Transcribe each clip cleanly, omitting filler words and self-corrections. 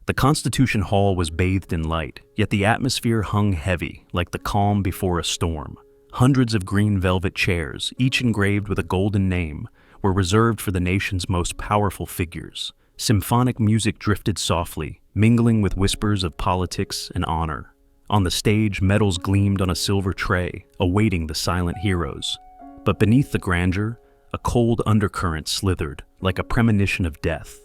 The Constitution Hall was bathed in light, yet the atmosphere hung heavy, like the calm before a storm. Hundreds of green velvet chairs, each engraved with a golden name, were reserved for the nation's most powerful figures. Symphonic music drifted softly, mingling with whispers of politics and honor. On the stage, medals gleamed on a silver tray, awaiting the silent heroes. But beneath the grandeur, a cold undercurrent slithered, like a premonition of death.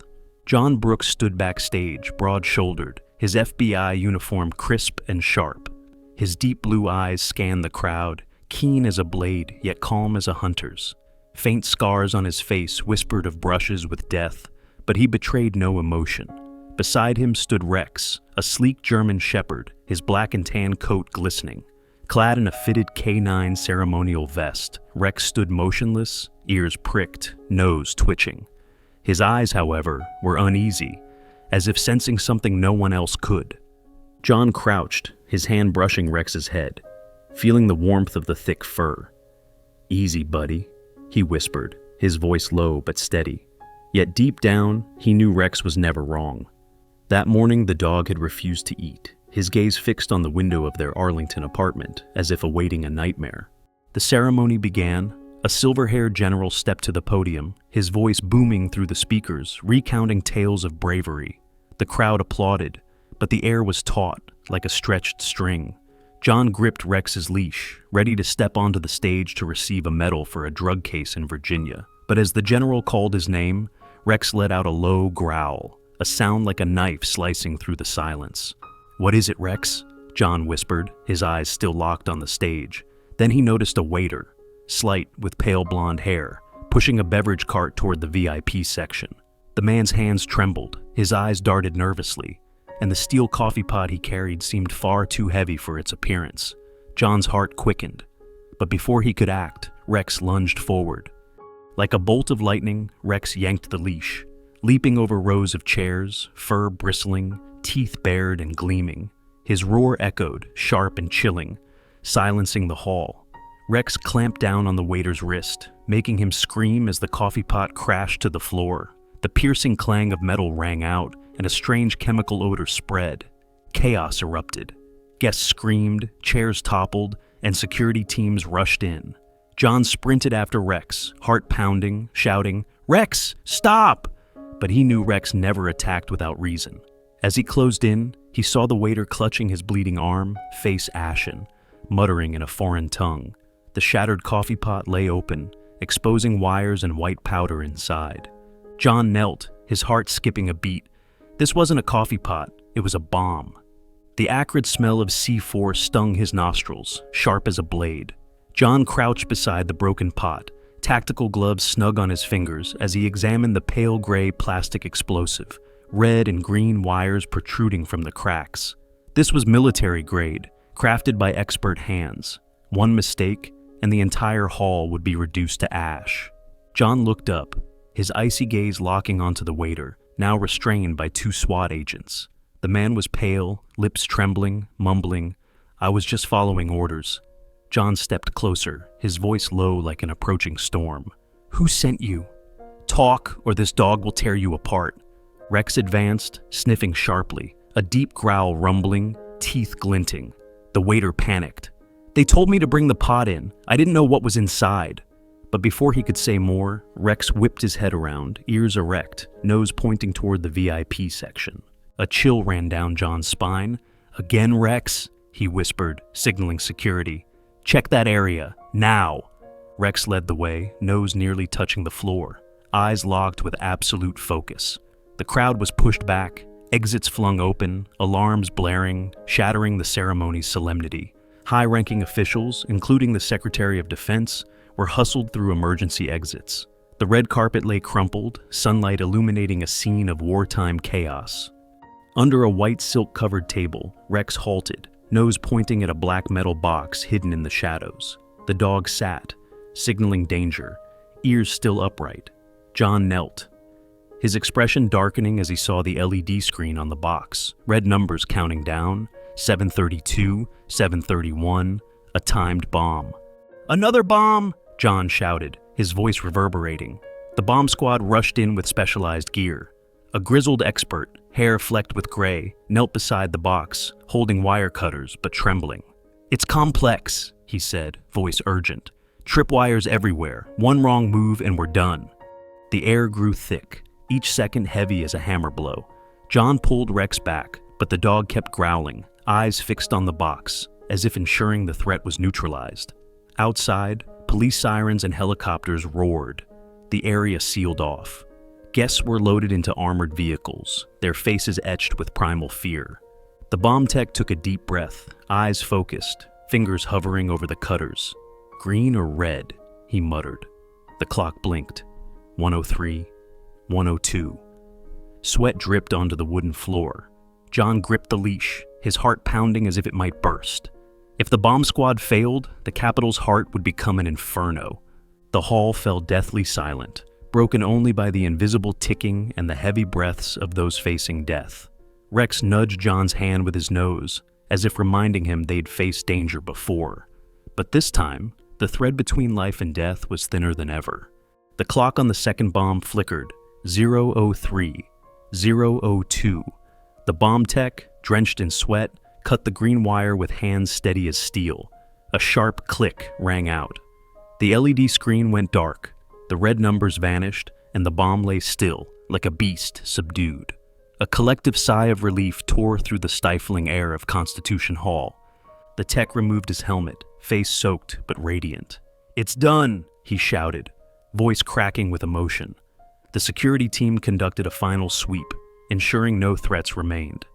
John Brooks stood backstage, broad-shouldered, his FBI uniform crisp and sharp. His deep blue eyes scanned the crowd, keen as a blade, yet calm as a hunter's. Faint scars on his face whispered of brushes with death, but he betrayed no emotion. Beside him stood Rex, a sleek German shepherd, his black and tan coat glistening. Clad in a fitted K9 ceremonial vest, Rex stood motionless, ears pricked, nose twitching. His eyes, however, were uneasy, as if sensing something no one else could. John crouched, his hand brushing Rex's head, feeling the warmth of the thick fur. "Easy, buddy," he whispered, his voice low but steady. Yet deep down, he knew Rex was never wrong. That morning, the dog had refused to eat, his gaze fixed on the window of their Arlington apartment, as if awaiting a nightmare. The ceremony began. A silver-haired general stepped to the podium, his voice booming through the speakers, recounting tales of bravery. The crowd applauded, but the air was taut, like a stretched string. John gripped Rex's leash, ready to step onto the stage to receive a medal for a drug case in Virginia. But as the general called his name, Rex let out a low growl, a sound like a knife slicing through the silence. "What is it, Rex?" John whispered, his eyes still locked on the stage. Then he noticed a waiter, slight with pale blonde hair, pushing a beverage cart toward the VIP section. The man's hands trembled, his eyes darted nervously, and the steel coffee pot he carried seemed far too heavy for its appearance. John's heart quickened, but before he could act, Rex lunged forward. Like a bolt of lightning, Rex yanked the leash, leaping over rows of chairs, fur bristling, teeth bared and gleaming. His roar echoed, sharp and chilling, silencing the hall. Rex clamped down on the waiter's wrist, making him scream as the coffee pot crashed to the floor. The piercing clang of metal rang out, and a strange chemical odor spread. Chaos erupted. Guests screamed, chairs toppled, and security teams rushed in. John sprinted after Rex, heart pounding, shouting, "Rex, stop!" But he knew Rex never attacked without reason. As he closed in, he saw the waiter clutching his bleeding arm, face ashen, muttering in a foreign tongue. The shattered coffee pot lay open, exposing wires and white powder inside. John knelt, his heart skipping a beat. This wasn't a coffee pot, it was a bomb. The acrid smell of C4 stung his nostrils, sharp as a blade. John crouched beside the broken pot, tactical gloves snug on his fingers as he examined the pale gray plastic explosive, red and green wires protruding from the cracks. This was military grade, crafted by expert hands. One mistake, and the entire hall would be reduced to ash. John looked up, his icy gaze locking onto the waiter, now restrained by 2 SWAT agents. The man was pale, lips trembling, mumbling, "I was just following orders." John stepped closer, his voice low like an approaching storm. "Who sent you? Talk, or this dog will tear you apart." Rex advanced, sniffing sharply, a deep growl rumbling, teeth glinting. The waiter panicked. "They told me to bring the pot in. I didn't know what was inside." But before he could say more, Rex whipped his head around, ears erect, nose pointing toward the VIP section. A chill ran down John's spine. "Again, Rex?" he whispered, signaling security. "Check that area, now!" Rex led the way, nose nearly touching the floor, eyes locked with absolute focus. The crowd was pushed back, exits flung open, alarms blaring, shattering the ceremony's solemnity. High-ranking officials, including the Secretary of Defense, were hustled through emergency exits. The red carpet lay crumpled, sunlight illuminating a scene of wartime chaos. Under a white silk-covered table, Rex halted, nose pointing at a black metal box hidden in the shadows. The dog sat, signaling danger, ears still upright. John knelt, his expression darkening as he saw the LED screen on the box, red numbers counting down, 7:32, 7:31, a timed bomb. "Another bomb!" John shouted, his voice reverberating. The bomb squad rushed in with specialized gear. A grizzled expert, hair flecked with gray, knelt beside the box, holding wire cutters but trembling. "It's complex," he said, voice urgent. "Tripwires everywhere. One wrong move and we're done." The air grew thick, each second heavy as a hammer blow. John pulled Rex back, but the dog kept growling, eyes fixed on the box, as if ensuring the threat was neutralized. Outside, police sirens and helicopters roared. The area sealed off. Guests were loaded into armored vehicles, their faces etched with primal fear. The bomb tech took a deep breath, eyes focused, fingers hovering over the cutters. "Green or red?" he muttered. The clock blinked. 103, 102. Sweat dripped onto the wooden floor. John gripped the leash, his heart pounding as if it might burst. If the bomb squad failed, the Capitol's heart would become an inferno. The hall fell deathly silent, broken only by the invisible ticking and the heavy breaths of those facing death. Rex nudged John's hand with his nose, as if reminding him they'd faced danger before. But this time, the thread between life and death was thinner than ever. The clock on the second bomb flickered, 003, 002. The bomb tech, drenched in sweat, cut the green wire with hands steady as steel. A sharp click rang out. The LED screen went dark, the red numbers vanished, and the bomb lay still, like a beast subdued. A collective sigh of relief tore through the stifling air of Constitution Hall. The tech removed his helmet, face soaked but radiant. "It's done," he shouted, voice cracking with emotion. The security team conducted a final sweep, ensuring no threats remained.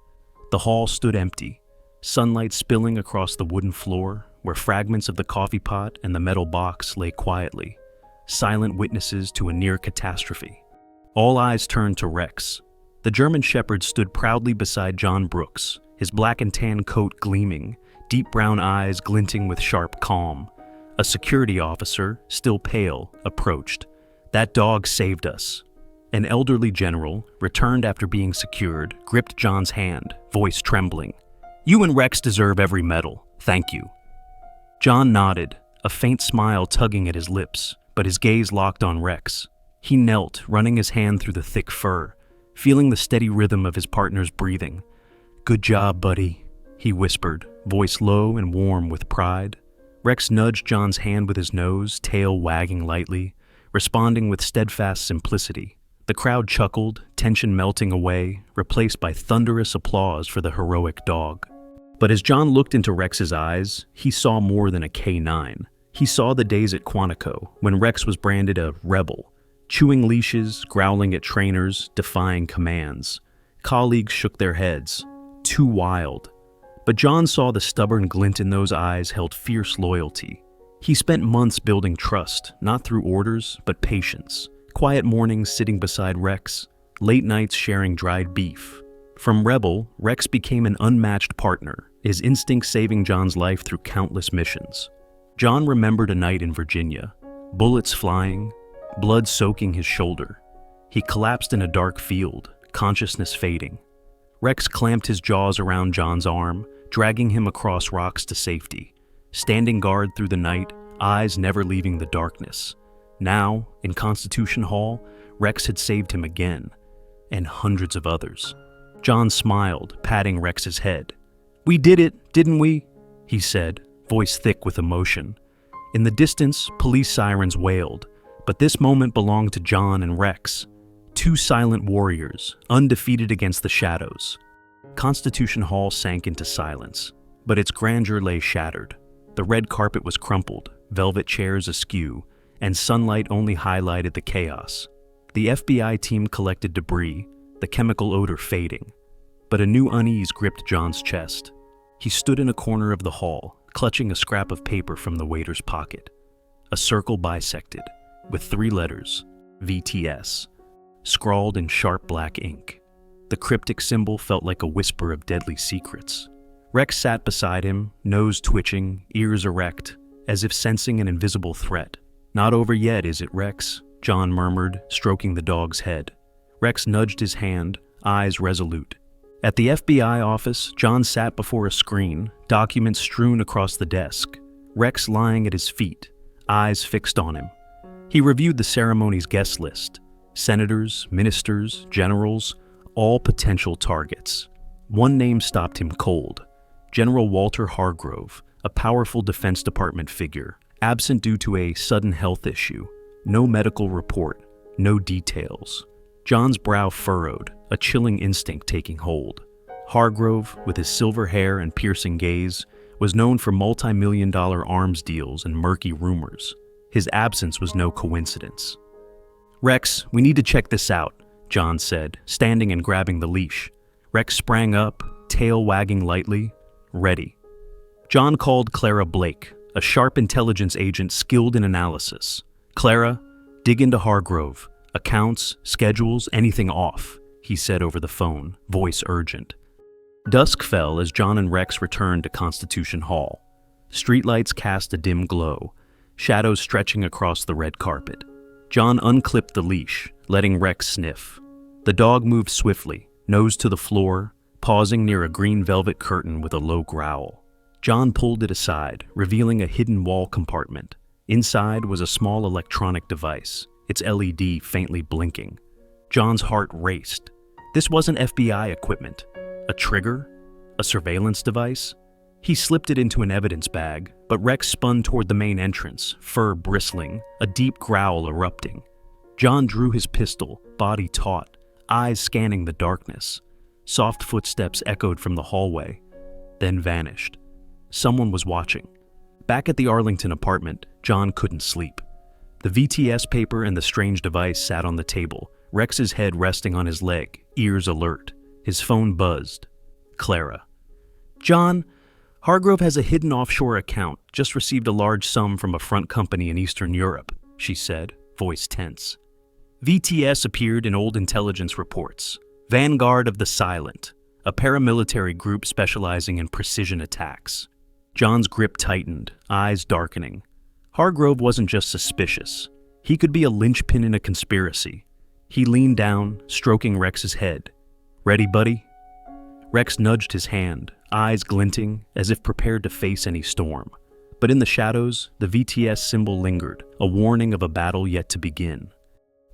The hall stood empty, sunlight spilling across the wooden floor, where fragments of the coffee pot and the metal box lay quietly, silent witnesses to a near catastrophe. All eyes turned to Rex. The German Shepherd stood proudly beside John Brooks, his black and tan coat gleaming, deep brown eyes glinting with sharp calm. A security officer, still pale, approached. "That dog saved us." An elderly general, returned after being secured, gripped John's hand, voice trembling. "You and Rex deserve every medal. Thank you." John nodded, a faint smile tugging at his lips, but his gaze locked on Rex. He knelt, running his hand through the thick fur, feeling the steady rhythm of his partner's breathing. "Good job, buddy," he whispered, voice low and warm with pride. Rex nudged John's hand with his nose, tail wagging lightly, responding with steadfast simplicity. The crowd chuckled, tension melting away, replaced by thunderous applause for the heroic dog. But as John looked into Rex's eyes, he saw more than a K9. He saw the days at Quantico, when Rex was branded a rebel, chewing leashes, growling at trainers, defying commands. Colleagues shook their heads. Too wild. But John saw the stubborn glint in those eyes held fierce loyalty. He spent months building trust, not through orders, but patience. Quiet mornings sitting beside Rex, late nights sharing dried beef. From rebel, Rex became an unmatched partner, his instincts saving John's life through countless missions. John remembered a night in Virginia, bullets flying, blood soaking his shoulder. He collapsed in a dark field, consciousness fading. Rex clamped his jaws around John's arm, dragging him across rocks to safety, standing guard through the night, eyes never leaving the darkness. Now, in Constitution Hall, Rex had saved him again, and hundreds of others. John smiled, patting Rex's head. "We did it, didn't we?" he said, voice thick with emotion. In the distance, police sirens wailed, but this moment belonged to John and Rex, two silent warriors, undefeated against the shadows. Constitution Hall sank into silence, but its grandeur lay shattered. The red carpet was crumpled, velvet chairs askew, and sunlight only highlighted the chaos. The FBI team collected debris, the chemical odor fading. But a new unease gripped John's chest. He stood in a corner of the hall, clutching a scrap of paper from the waiter's pocket. A circle bisected, with 3 letters, VTS, scrawled in sharp black ink. The cryptic symbol felt like a whisper of deadly secrets. Rex sat beside him, nose twitching, ears erect, as if sensing an invisible threat. "Not over yet, is it, Rex?" John murmured, stroking the dog's head. Rex nudged his hand, eyes resolute. At the FBI office, John sat before a screen, documents strewn across the desk. Rex lying at his feet, eyes fixed on him. He reviewed the ceremony's guest list. Senators, ministers, generals, all potential targets. One name stopped him cold: General Walter Hargrove, a powerful Defense Department figure, absent due to a sudden health issue. No medical report, no details. John's brow furrowed, a chilling instinct taking hold. Hargrove, with his silver hair and piercing gaze, was known for multi-million-dollar arms deals and murky rumors. His absence was no coincidence. "Rex, we need to check this out," John said, standing and grabbing the leash. Rex sprang up, tail wagging lightly. "Ready." John called Clara Blake, a sharp intelligence agent skilled in analysis. "Clara, dig into Hargrove. Accounts, schedules, anything off," he said over the phone, voice urgent. Dusk fell as John and Rex returned to Constitution Hall. Streetlights cast a dim glow, shadows stretching across the red carpet. John unclipped the leash, letting Rex sniff. The dog moved swiftly, nose to the floor, pausing near a green velvet curtain with a low growl. John pulled it aside, revealing a hidden wall compartment. Inside was a small electronic device, its LED faintly blinking. John's heart raced. This wasn't FBI equipment. A trigger? A surveillance device? He slipped it into an evidence bag, but Rex spun toward the main entrance, fur bristling, a deep growl erupting. John drew his pistol, body taut, eyes scanning the darkness. Soft footsteps echoed from the hallway, then vanished. Someone was watching. Back at the Arlington apartment, John couldn't sleep. The VTS paper and the strange device sat on the table, Rex's head resting on his leg, ears alert. His phone buzzed. Clara. "John, Hargrove has a hidden offshore account, just received a large sum from a front company in Eastern Europe," she said, voice tense. VTS appeared in old intelligence reports. Vanguard of the Silent, a paramilitary group specializing in precision attacks. John's grip tightened, eyes darkening. Hargrove wasn't just suspicious. He could be a linchpin in a conspiracy. He leaned down, stroking Rex's head. "Ready, buddy?" Rex nudged his hand, eyes glinting, as if prepared to face any storm. But in the shadows, the VTS symbol lingered, a warning of a battle yet to begin.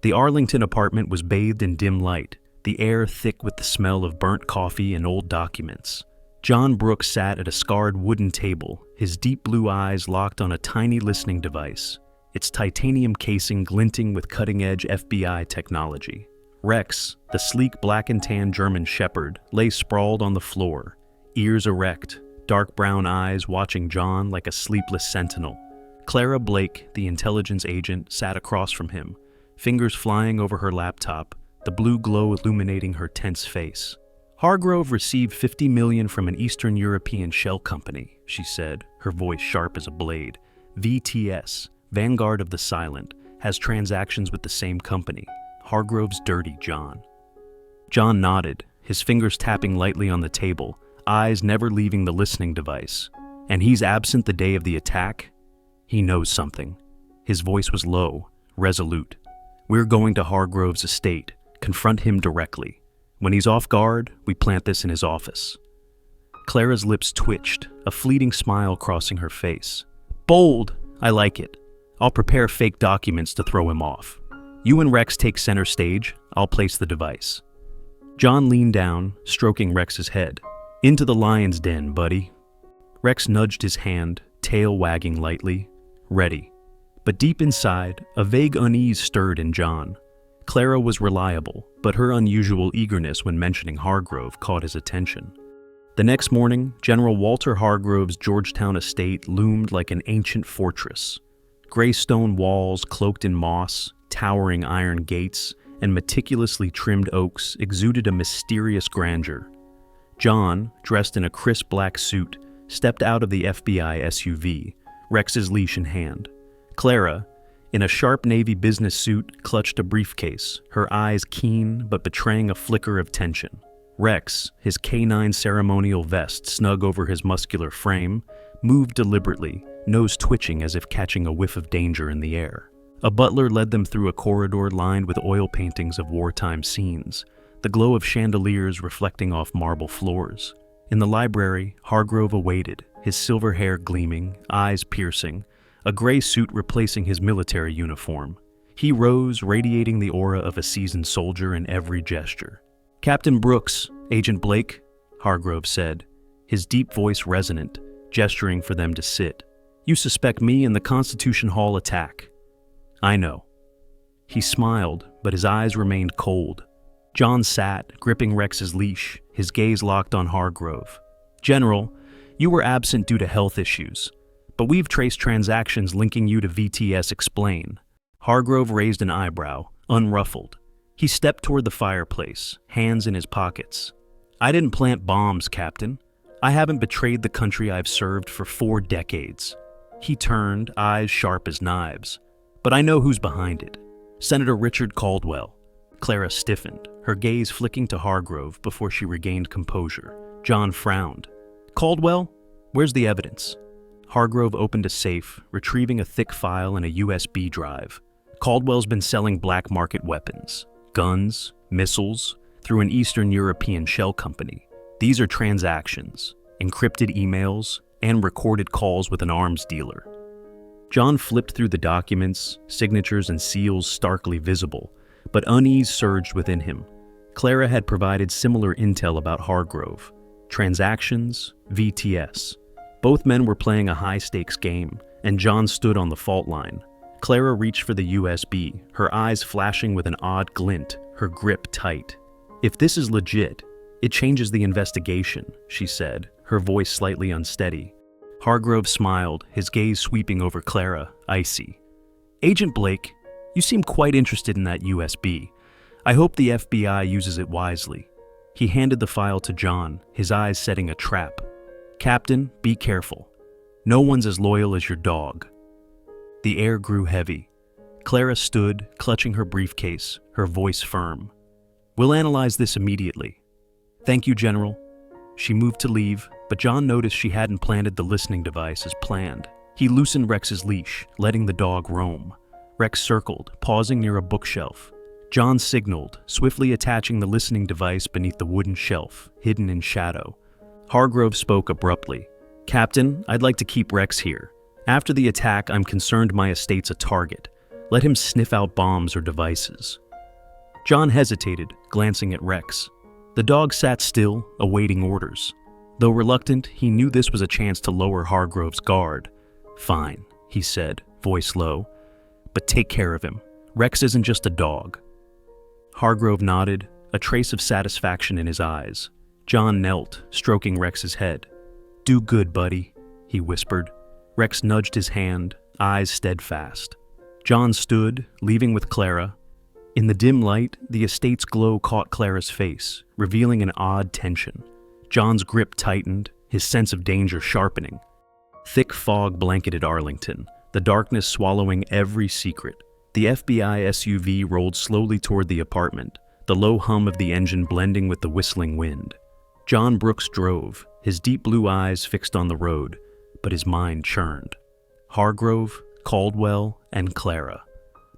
The Arlington apartment was bathed in dim light, the air thick with the smell of burnt coffee and old documents. John Brooks sat at a scarred wooden table, his deep blue eyes locked on a tiny listening device, its titanium casing glinting with cutting-edge FBI technology. Rex, the sleek black and tan German shepherd, lay sprawled on the floor, ears erect, dark brown eyes watching John like a sleepless sentinel. Clara Blake, the intelligence agent, sat across from him, fingers flying over her laptop, the blue glow illuminating her tense face. "Hargrove received $50 million from an Eastern European shell company," she said, her voice sharp as a blade. "VTS, Vanguard of the Silent, has transactions with the same company. Hargrove's dirty, John." John nodded, his fingers tapping lightly on the table, eyes never leaving the listening device. "And he's absent the day of the attack? He knows something." His voice was low, resolute. "We're going to Hargrove's estate, confront him directly. When he's off guard, we plant this in his office." Clara's lips twitched, a fleeting smile crossing her face. "Bold! I like it. I'll prepare fake documents to throw him off. You and Rex take center stage, I'll place the device." John leaned down, stroking Rex's head. "Into the lion's den, buddy." Rex nudged his hand, tail wagging lightly. "Ready." But deep inside, a vague unease stirred in John. Clara was reliable, but her unusual eagerness when mentioning Hargrove caught his attention. The next morning, General Walter Hargrove's Georgetown estate loomed like an ancient fortress. Gray stone walls cloaked in moss, towering iron gates, and meticulously trimmed oaks exuded a mysterious grandeur. John, dressed in a crisp black suit, stepped out of the FBI SUV, Rex's leash in hand. Clara, in a sharp navy business suit, clutched a briefcase, her eyes keen but betraying a flicker of tension. Rex, his canine ceremonial vest snug over his muscular frame, moved deliberately, nose twitching as if catching a whiff of danger in the air. A butler led them through a corridor lined with oil paintings of wartime scenes, the glow of chandeliers reflecting off marble floors. In the library, Hargrove awaited, his silver hair gleaming, eyes piercing, a gray suit replacing his military uniform. He rose, radiating the aura of a seasoned soldier in every gesture. "Captain Brooks, Agent Blake," Hargrove said, his deep voice resonant, gesturing for them to sit. "You suspect me in the Constitution Hall attack." "I know." He smiled, but his eyes remained cold. John sat, gripping Rex's leash, his gaze locked on Hargrove. "General, you were absent due to health issues, but we've traced transactions linking you to VTS Explain." Hargrove raised an eyebrow, unruffled. He stepped toward the fireplace, hands in his pockets. "I didn't plant bombs, Captain. I haven't betrayed the country I've served for 4 decades. He turned, eyes sharp as knives. "But I know who's behind it. Senator Richard Caldwell." Clara stiffened, her gaze flicking to Hargrove before she regained composure. John frowned. "Caldwell? Where's the evidence?" Hargrove opened a safe, retrieving a thick file and a USB drive. "Caldwell's been selling black market weapons, guns, missiles, through an Eastern European shell company. These are transactions, encrypted emails, and recorded calls with an arms dealer." John flipped through the documents, signatures and seals starkly visible, but unease surged within him. Clara had provided similar intel about Hargrove. Transactions, VTS. Both men were playing a high-stakes game, and John stood on the fault line. Clara reached for the USB, her eyes flashing with an odd glint, her grip tight. "If this is legit, it changes the investigation," she said, her voice slightly unsteady. Hargrove smiled, his gaze sweeping over Clara, icy. "Agent Blake, you seem quite interested in that USB. I hope the FBI uses it wisely." He handed the file to John, his eyes setting a trap. "Captain, be careful. No one's as loyal as your dog." The air grew heavy. Clara stood, clutching her briefcase, her voice firm. "We'll analyze this immediately." "Thank you, General." She moved to leave, but John noticed she hadn't planted the listening device as planned. He loosened Rex's leash, letting the dog roam. Rex circled, pausing near a bookshelf. John signaled, swiftly attaching the listening device beneath the wooden shelf, hidden in shadow. Hargrove spoke abruptly. "Captain, I'd like to keep Rex here. After the attack, I'm concerned my estate's a target. Let him sniff out bombs or devices." John hesitated, glancing at Rex. The dog sat still, awaiting orders. Though reluctant, he knew this was a chance to lower Hargrove's guard. "Fine," he said, voice low. "But take care of him. Rex isn't just a dog." Hargrove nodded, a trace of satisfaction in his eyes. John knelt, stroking Rex's head. "Do good, buddy," he whispered. Rex nudged his hand, eyes steadfast. John stood, leaving with Clara. In the dim light, the estate's glow caught Clara's face, revealing an odd tension. John's grip tightened, his sense of danger sharpening. Thick fog blanketed Arlington, the darkness swallowing every secret. The FBI SUV rolled slowly toward the apartment, the low hum of the engine blending with the whistling wind. John Brooks drove, his deep blue eyes fixed on the road, but his mind churned. Hargrove, Caldwell, and Clara.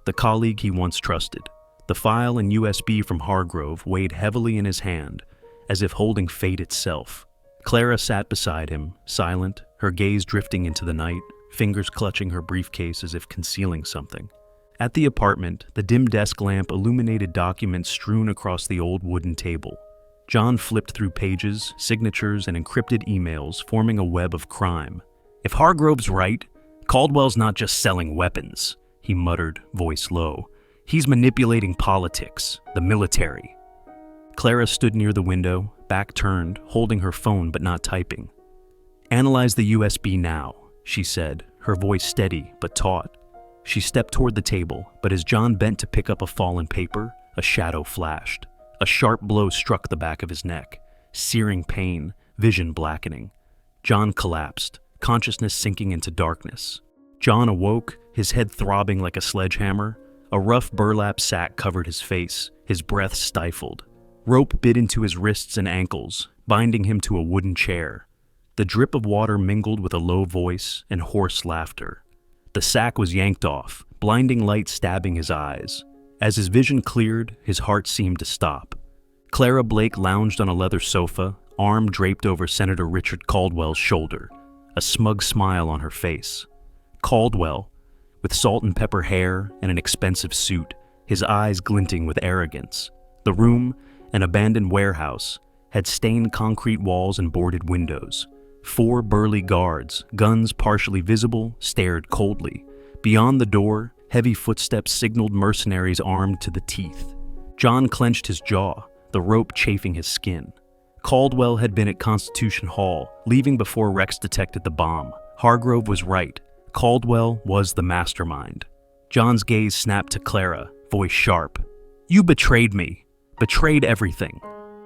The colleague he once trusted. The file and USB from Hargrove weighed heavily in his hand, as if holding fate itself. Clara sat beside him, silent, her gaze drifting into the night, fingers clutching her briefcase as if concealing something. At the apartment, the dim desk lamp illuminated documents strewn across the old wooden table. John flipped through pages, signatures, and encrypted emails, forming a web of crime. "If Hargrove's right, Caldwell's not just selling weapons," he muttered, voice low. "He's manipulating politics, the military." Clara stood near the window, back turned, holding her phone but not typing. "Analyze the USB now," she said, her voice steady but taut. She stepped toward the table, but as John bent to pick up a fallen paper, a shadow flashed. A sharp blow struck the back of his neck, searing pain, vision blackening. John collapsed, consciousness sinking into darkness. John awoke, his head throbbing like a sledgehammer. A rough burlap sack covered his face, his breath stifled. Rope bit into his wrists and ankles, binding him to a wooden chair. The drip of water mingled with a low voice and hoarse laughter. The sack was yanked off, blinding light stabbing his eyes. As his vision cleared, his heart seemed to stop. Clara Blake lounged on a leather sofa, arm draped over Senator Richard Caldwell's shoulder, a smug smile on her face. Caldwell, with salt and pepper hair and an expensive suit, his eyes glinting with arrogance. The room, An abandoned warehouse had stained concrete walls and boarded windows. 4 burly guards, guns partially visible, stared coldly. Beyond the door, heavy footsteps signaled mercenaries armed to the teeth. John clenched his jaw, the rope chafing his skin. Caldwell had been at Constitution Hall, leaving before Rex detected the bomb. Hargrove was right. Caldwell was the mastermind. John's gaze snapped to Clara, voice sharp. "You betrayed me. Betrayed everything."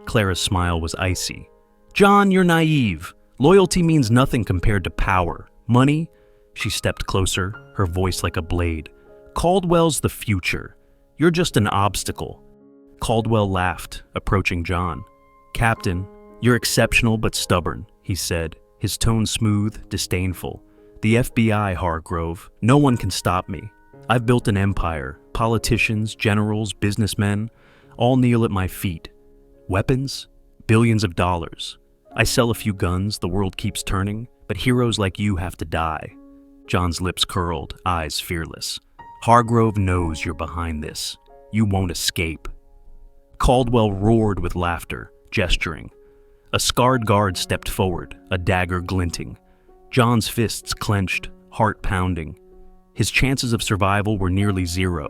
Clara's smile was icy. "John, you're naive. Loyalty means nothing compared to power. Money?" She stepped closer, her voice like a blade. "Caldwell's the future. You're just an obstacle." Caldwell laughed, approaching John. "Captain, you're exceptional but stubborn," he said, his tone smooth, disdainful. "The FBI, Hargrove. No one can stop me. I've built an empire. Politicians, generals, businessmen, all kneel at my feet. Weapons? Billions of dollars. I sell a few guns, the world keeps turning, but heroes like you have to die." John's lips curled, eyes fearless. "Hargrove knows you're behind this. You won't escape." Caldwell roared with laughter, gesturing. A scarred guard stepped forward, a dagger glinting. John's fists clenched, heart pounding. His chances of survival were nearly zero.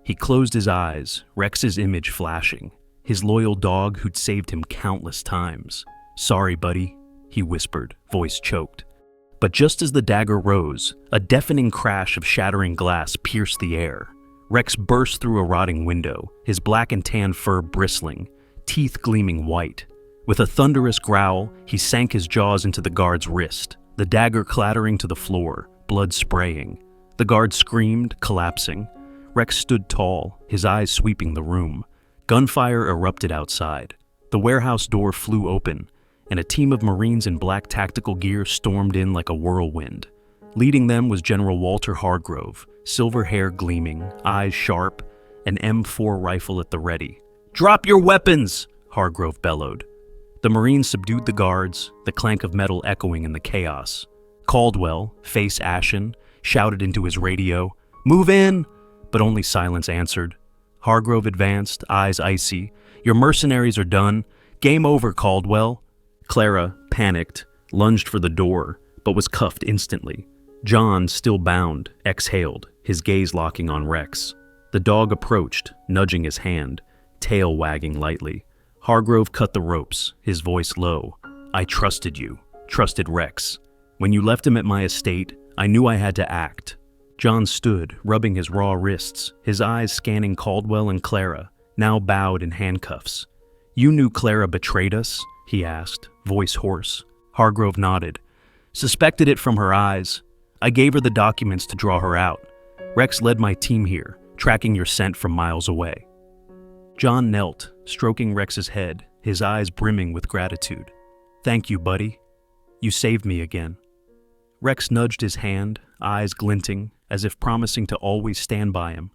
He closed his eyes, Rex's image flashing, his loyal dog who'd saved him countless times. "Sorry, buddy," he whispered, voice choked. But just as the dagger rose, a deafening crash of shattering glass pierced the air. Rex burst through a rotting window, his black and tan fur bristling, teeth gleaming white. With a thunderous growl, he sank his jaws into the guard's wrist, the dagger clattering to the floor, blood spraying. The guard screamed, collapsing. Rex stood tall, his eyes sweeping the room. Gunfire erupted outside. The warehouse door flew open, and a team of Marines in black tactical gear stormed in like a whirlwind. Leading them was General Walter Hargrove, silver hair gleaming, eyes sharp, an M4 rifle at the ready. "Drop your weapons!" Hargrove bellowed. The Marines subdued the guards, the clank of metal echoing in the chaos. Caldwell, face ashen, shouted into his radio, "Move in!" But only silence answered. Hargrove advanced, eyes icy. "Your mercenaries are done. Game over, Caldwell." Clara, panicked, lunged for the door, but was cuffed instantly. John, still bound, exhaled, his gaze locking on Rex. The dog approached, nudging his hand, tail wagging lightly. Hargrove cut the ropes, his voice low. "I trusted you, trusted Rex. When you left him at my estate, I knew I had to act." John stood, rubbing his raw wrists, his eyes scanning Caldwell and Clara, now bowed in handcuffs. "You knew Clara betrayed us?" he asked, voice hoarse. Hargrove nodded. "Suspected it from her eyes. I gave her the documents to draw her out. Rex led my team here, tracking your scent from miles away." John knelt, stroking Rex's head, his eyes brimming with gratitude. "Thank you, buddy. You saved me again." Rex nudged his hand, eyes glinting, as if promising to always stand by him.